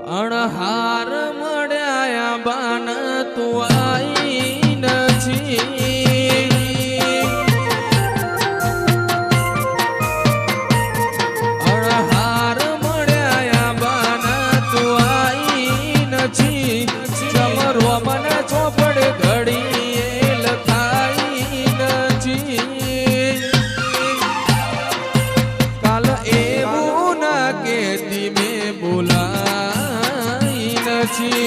અણહાર મળ્યા બાન તું આઈ નથી અણહાર મળ્યા બાન તું આઈ નથી ચમરો મને ચોપડ ઘડી લખાઈ નથી કાલ એવું ના કેતી મેં બોલાઈ નથી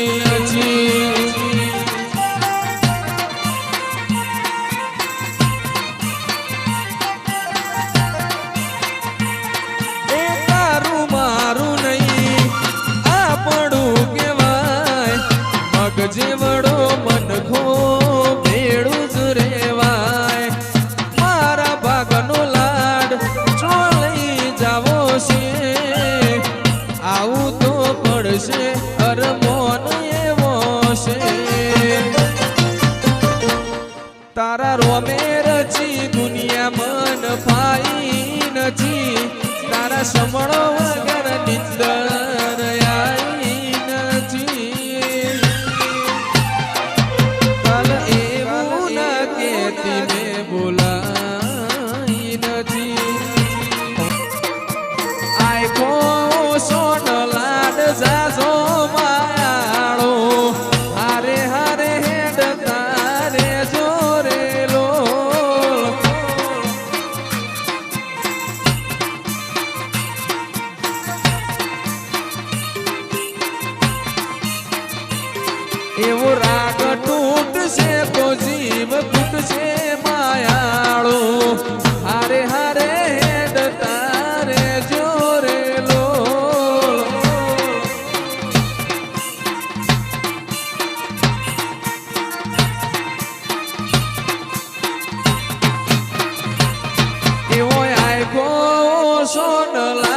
એ તારું મારું નહીં આપણું કહેવાય મગજે વડો મનખો ભેળું જ રેવાય મારા ભાગનો લાડ ચોલી જાવો છે આવું તો પડશે અરમોન એવો છે તારા રોમે રચી દુનિયા મન ફાઈ નથી તારા સમણો વગર નિંદર આઈ નથી કાલ એવું ના કેતી મેં બોલાઈ નથી આખો સોન લાડ જાજો માયાળો હારે હારે હેડ તારે જોરેલો એવો રાગ તૂટશે તો જીવ તૂટશે માયાળો હારે હારે હેડ તારે જોરેલો એવો આખો સોનલા